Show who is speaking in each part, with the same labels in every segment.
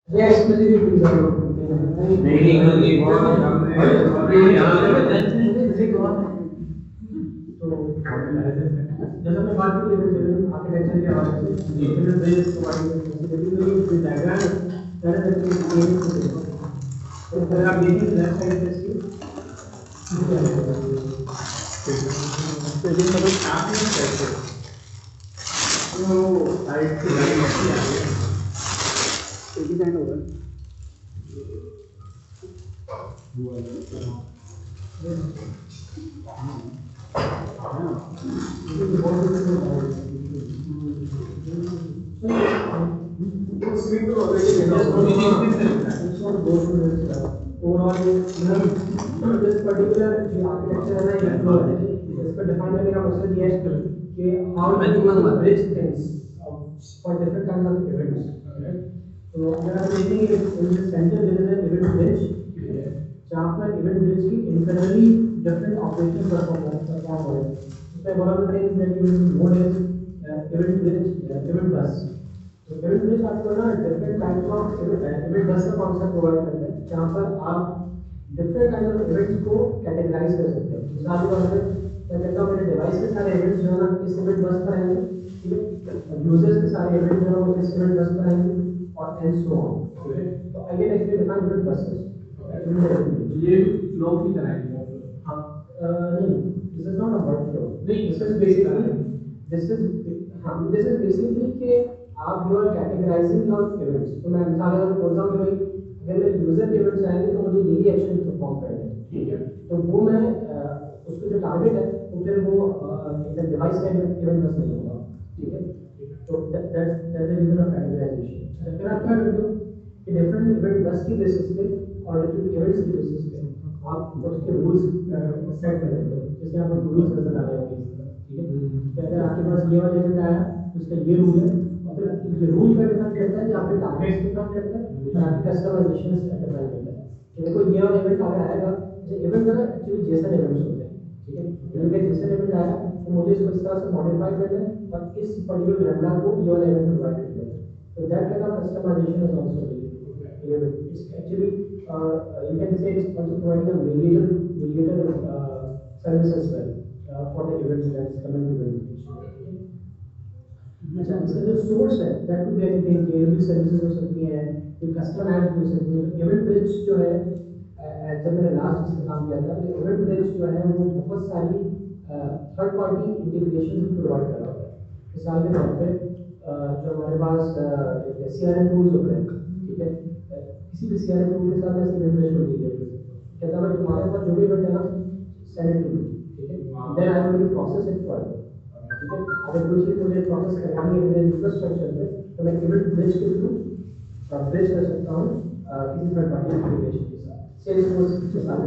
Speaker 1: या इसमें से भी कोई ज़रूरत नहीं
Speaker 2: नहीं नहीं बहुत हमने यहाँ पे बताया
Speaker 1: तो जैसे मैं बात की आर्किटेक्चर के हवाले से डिफरेंट वेज प्रोवाइड डायग्राम तरह तरह के तो अगर आप देखें लेफ्ट साइड पे इसकी
Speaker 2: तो ये मतलब आप नहीं करते तो साइड से लाइन ऐसी आ रही है
Speaker 1: तो डिजाइन होगा ओवरऑल दिस पर्टिकुलर जो आर्किटेक्चर है ये फ्लो है इसको डिफाइन करने का मकसद ये है कि how do you bridge things for different kinds of events तो अगर आप देखेंगे in the center there is an event bridge जहाँ पर इवेंट ब्रिज की इंटरनली डिफरेंट ऑपरेशंस परफॉर्म हो रहे हैं उसमें one of the things that you will note is event bridge event bus तो इवेंट ब्रिज आपको ना डिफरेंट काइंड्स ऑफ इवेंट बस का कॉन्सेप्ट प्रोवाइड करता है जहाँ पर आप डिफरेंट काइंड ऑफ इवेंट्स को कैटेगराइज कर सकते हैं मिसाल के तौर पर मैं कहता हूँ मेरे डिवाइस के सारे इवेंट्स जो है ना इस इवेंट बस पर आएंगे ठीक है यूजर्स के सारे इवेंट जो है वो इस इवेंट बस पर आएंगे और एंड सो ऑन तो I can actually define event buses
Speaker 2: ये फ्लो की तरह है
Speaker 1: हाँ नहीं this is not a word flow
Speaker 2: नहीं
Speaker 1: this is basically this is basically कि आप you are categorising your events तो मैं मिसाल के तौर पर बोलता हूँ कि भाई अगर मेरे यूजर के इवेंट्स आएंगे तो मुझे यही एक्शन परफॉर्म करना है
Speaker 2: ठीक है
Speaker 1: तो वो मैं उसका जो टारगेट है वो फिर वो एकदम डिवाइस का इवेंट बस नहीं होगा ठीक है तो that's the reason of categorization फिर आप क्या करते हो कि डिफरेंट इवेंट बस की बेसिस पे और डिफरेंट इवेंट्स की बेसिस पे आप उसके रूल्स सेट कर देते हो जैसे आप रूल्स नजर आ रहे होंगे ठीक है तो अगर आपके पास ये वाला इवेंट आया तो उसका ये रूल है और फिर ये रूल का डिफाइन करता है कि आपके टारगेट्स डिफाइन करता है और आपके कस्टमाइजेशन डिफाइन करता है देखो ये वाला इवेंट अगर आएगा जैसे इवेंट ना एक्चुअली जेसन इवेंट्स होते हैं ठीक है इवेंट का जेसन इवेंट आया तो मुझे इसको इस तरह से मॉडिफाई करना है और इस पर्टिकुलर लैम्बडा को ये वाला इवेंट प्रोवाइड करना है तो that kind of customization is also it's actually you can say it's also providing a mediator service as well for the events that's coming to the application. अच्छा इसका जो source है that could be anything KLB services हो सकती हैं कोई customer app हो सकती है इवेंट ब्रिज जो है जब मैंने लास्ट इस पे काम किया था तो इवेंट ब्रिज जो है वो बहुत सारी थर्ड पार्टी इंटीग्रेशन भी प्रोवाइड कर रहा होता है मिसाल के तौर पे जो हमारे पास सीआरएम टूल्स होते हैं ठीक है किसी भी सीआरएम टूल के साथ ऐसे इवेंट ब्रिज को इंटीग्रेट कर सकते हो कहता है तुम्हारे पास जो भी इवेंट है ना सेंड इट टू मी ठीक है then I will process it for you ठीक है अगर कोई चीज़ मुझे प्रोसेस करवानी है मेरे इंफ्रास्ट्रक्चर पे तो मैं इवेंट ब्रिज के थ्रू ब्रिज कर सकता हूँ किसी थर्ड पार्टी एप्लीकेशन के साथ सेल्सफोर्स के साथ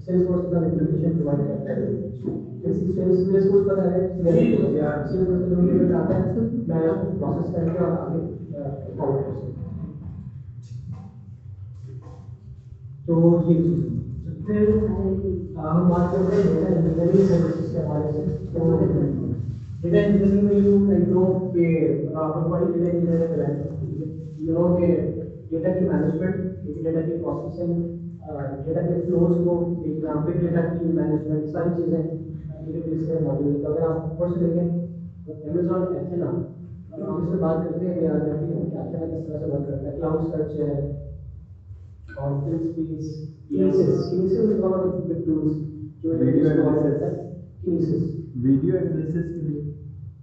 Speaker 1: सेल्सफोर्स का एप्लीकेशन प्रोवाइड करता है किसी सेल्सफोर्स पर अगर सेल्सफोर्स का जो इवेंट आता है मैं उसको प्रोसेस करके और आगे फॉरवर्ड कर सकता हूँ तो ये चीज़ है फिर हम बात करते हैं डेटा इंजीनियरिंग सर्विसेज के हवाले से तो डेटा इंजीनियरिंग में यू नो कि आपको बड़ी डेटा इंजीनियरिंग है यू नो कि डेटा की मैनेजमेंट डेटा की प्रोसेसिंग डेटा के फ्लोज को देखना फिर डेटा की मैनेजमेंट सारी चीज़ें डेटाबेस से मौजूद है तो अगर आप ऊपर से देखें अमेजॉन एथेना हम इससे बात करते हैं कि आज क्या क्या किस तरह से वर्क करता है क्लाउड सर्च है और Kinesis. Kinesis is one of the big tools जो
Speaker 2: वीडियो
Speaker 1: इस्तेमाल
Speaker 2: एनालिसिस
Speaker 1: करता है Kinesis.
Speaker 2: वीडियो एनालिसिस के लिए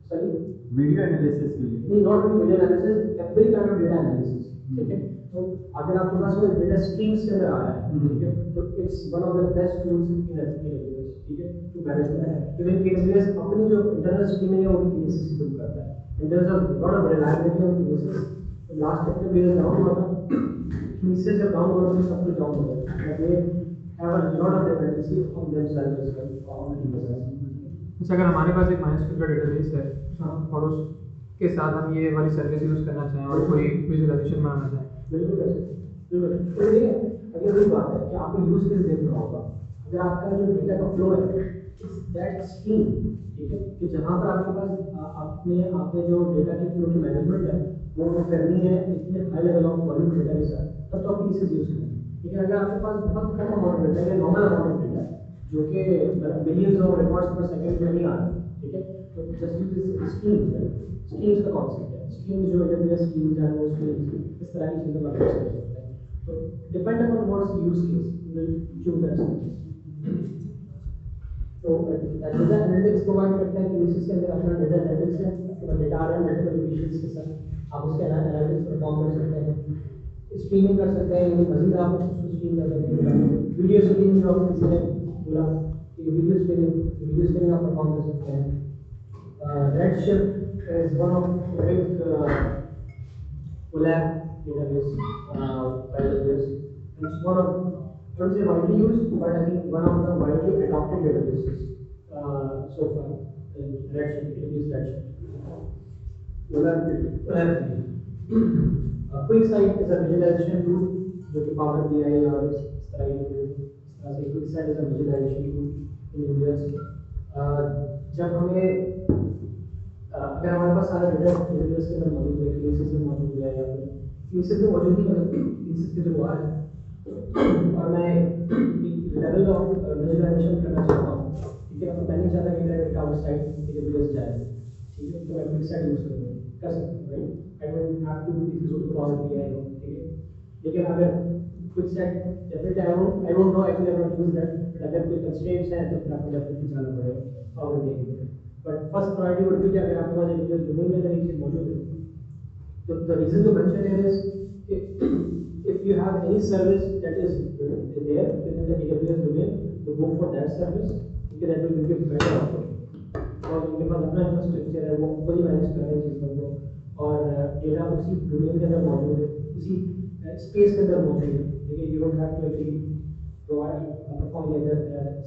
Speaker 1: Sorry,
Speaker 2: वीडियो एनालिसिस के लिए
Speaker 1: नहीं not only video analysis, every kind of data analysis. ठीक है तो अगर आपके पास कोई डेटा स्ट्रीम्स से आ रहा है ठीक है तो it's one of the best tools in AWS ठीक है to manage that even AWS अपनी जो इंटरनल स्ट्रीमिंग है वो भी Kinesis से शुरू करता है and there is a lot of reliability of Kinesis last chapter में डाउन हुआ था Kinesis जब डाउन हुआ तो सब कुछ डाउन हो गया they have a lot of dependency on themselves as well on Kinesis.
Speaker 3: जैसे अगर हमारे पास एक MySQL का डेटाबेस है
Speaker 1: हाँ
Speaker 3: और उसके साथ हम ये वाली सर्विस यूज़ करना चाहें और कोई विजुअलाइजेशन बनाना चाहें
Speaker 1: बिल्कुल कर सकते हैं बिल्कुल तो देखिए अगर वही बात है कि आपको यूज केस देखना होगा अगर आपका जो डेटा का फ्लो है दैट स्ट्रीम ठीक है कि जहाँ पर आपके पास आपने जो डेटा के फ्लो की मैनेजमेंट है वो करनी है इतने high level of volume data के साथ, तब तो आप पीसीस यूज करें। लेकिन अगर आपके पास बहुत कम अमाउंट डेटा है, नॉर्मल अमाउंट ऑफ डेटा जो कि मतलब मिलियंस ऑफ रिकॉर्ड्स पर सेकंड में नहीं आ रहे, ठीक है, तो just use streams, right. Streams का कॉन्सेप्ट है, स्ट्रीम्स जो AWS स्ट्रीम्स है वो स्ट्रीम्स इस तरह की चीज़ें आप यूज कर सकते हैं। तो depend upon what's use case will choose that streams. तो डेटा एनालिटिक्स प्रोवाइड करता है कि किसी के अंदर अपना डेटा एनालिटिक्स है, आपके डेटा आ रहा है मल्टीपल लोकेशंस के साथ, आप उसके एनालिटिक्स परफॉर्म कर सकते हैं, स्ट्रीमिंग कर सकते हैं, ये मजीद आप उसको स्ट्रीम कर सकते हैं, वीडियो स्ट्रीमिंग जो आपको किसी ने बोला कि वीडियो स्ट्रीमिंग आप परफॉर्म कर सकते हैं। Redshift is one of big collab database by AWS. It's one of, I would say widely used, but I think one of the widely adopted databases so far in Redshift, AWS Redshift. Collab. QuickSight is a visualization tool जो कि Power BI और इस तरह से QuickSight is a visualization tool in AWS. जब हमें अगर हमारे पास सारा डेटा AWS के अंदर मौजूद है, किनेसिस में मौजूद है या फिर किनेसिस में मौजूद नहीं है, किनेसिस के जो आ है और मैं एक लेवल ऑफ विजुअलाइजेशन करना चाहता हूँ, ठीक है, तो मैं नहीं चाहता कि मेरा डेटा आउटसाइड AWS जाए, ठीक है, तो मैं QuickSight यूज करूँगा, कर सकता हूँ, right. I don't have to use Power BI, ठीक है। लेकिन अगर QuickSight definitely I don't know, actually I don't use that, but अगर कोई कंस्ट्रेंट्स हैं तो फिर आपको डेफिनेटली जाना पड़ेगा Power BI के लिए। But first priority would be कि अगर आपके पास AWS डोमेन में अगर एक चीज मौजूद है, तो the reason to mention here is if you have any service that is there within the AWS domain, to go for that service, because that will give you better output। और उनके पास अपना इंफ्रास्ट्रक्चर है, वो खुद ही manage कर रहे हैं चीज़ों को, और डेटा उसी डोमेन के अंदर मौजूद है, उसी स्पेस के अंदर मौजूद है, ठीक है। You don't have to actually provide perform ये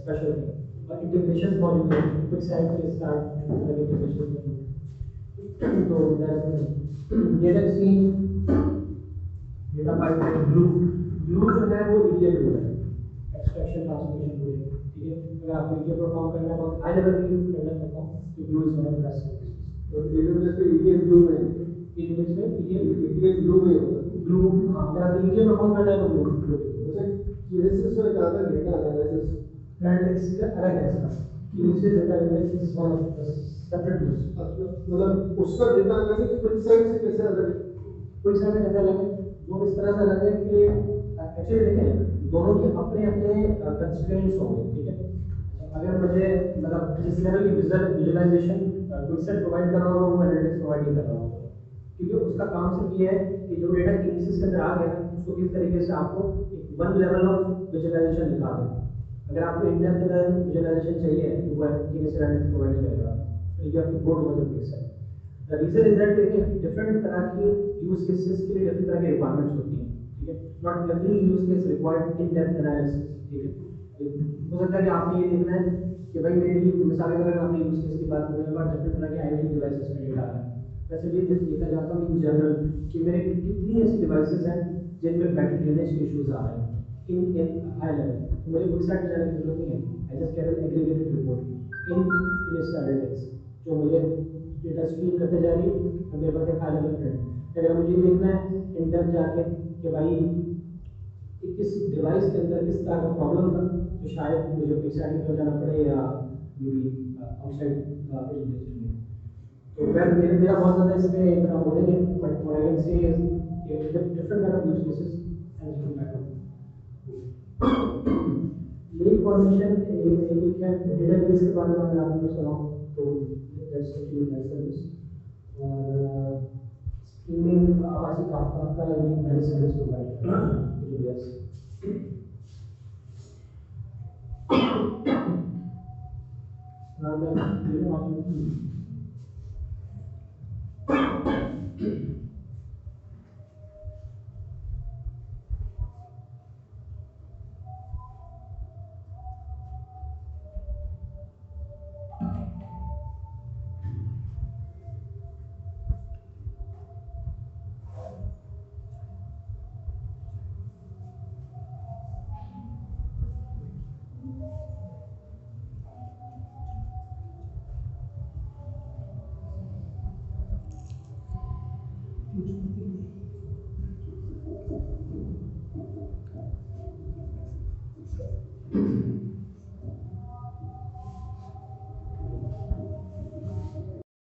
Speaker 1: स्पेशल थिंग, और इंटीग्रेशन मौजूद है QuickSight के साथ, अलग इंटीग्रेशन मौजूद है। तो data exchange, data pipeline, glue जो है वो ETL टूल है, एक्सट्रैक्शन ट्रांसफॉर्मेशन टूल है, ठीक है। अगर आपको ETL परफॉर्म करना है, बहुत हाई लेवल की करना परफॉर्म, तो glue is one of the best services.
Speaker 2: तो AWS पे ETL ग्लू में
Speaker 1: AWS में
Speaker 2: ETL ग्लू में होता है।
Speaker 1: ग्लू, अगर आपको ETL परफॉर्म करना है तो ग्लू।
Speaker 2: जैसे किनेसिस में ज़्यादा डेटा एनालिसिस
Speaker 1: एनालिटिक्स का अलग है इसका, Kinesis data analytics is one of the separate tools.
Speaker 2: मतलब उसका डेटा एनालिसिस QuickSight से कैसे अलग है?
Speaker 1: QuickSight में कैसे अलग है, वो इस तरह से अलग है कि एक्चुअली देखें दोनों के अपने अपने कंस्ट्रेंट्स होंगे, ठीक है। अगर मुझे मतलब जिस लेवल की विजुअलाइजेशन QuickSight प्रोवाइड कर रहा होगा वो एनालिटिक्स प्रोवाइड नहीं कर रहा होगा, क्योंकि उसका काम सिर्फ ये है कि जो डेटा किनेसिस के अंदर आ गया उसको किस तरीके से आपको एक वन लेवल ऑफ विजुअलाइजेशन दिखा दें। अगर आपको इंडेप्थ विजुअलाइजेशन चाहिए तो वो किनेसिस एनालिटिक्स प्रोवाइड नहीं करेगा, तो ये आपकी board version QuickSight। The reason is that देखिए डिफरेंट तरह की यूज केसेस के लिए डिफरेंट तरह की रिक्वायरमेंट्स होती हैं, ठीक है। Not every use case required in depth analysis, ठीक है। हो सकता है कि आपने ये देखना है कि भाई मेरी मिसाल के अगर आपने यूज केस की बात करें, मेरे पास डिफरेंट तरह के IoT डिवाइसेस में डेटा आ रहा है, वैसे भी देखा जाता है इन जनरल कि मेरे कितनी ऐसी डिवाइसेस हैं जिनमें बैटरी ड्रेनेज के इश्यूज आ रहे हैं इन हाई लेवल, तो मुझे QuickSight जाने की जरूरत नहीं है। I just can aggregated report in Kinesis analytics जो मुझे डेटा स्ट्रीम करते जा रही है, और मेरे पास एक हाई लेवल प्रिंट। अगर मुझे देखना है इन डेप्थ जाके कि भाई किस डिवाइस के अंदर किस तरह का प्रॉब्लम था, तो शायद मुझे QuickSight की तरफ जाना पड़े या मे बी आउटसाइड AWS में। तो मेरा बहुत ज़्यादा इस पे काम हो रही है, but what I can say is different kind of use cases and different kind of leak formation एक है डेटाबेस के बारे में अगर आपने सुना हो तो दैट्स एक्चुअली दैट सर्विस, और स्ट्रीमिंग आपाची काफका का ये मैनेज सर्विस प्रोवाइड करता है AWS। है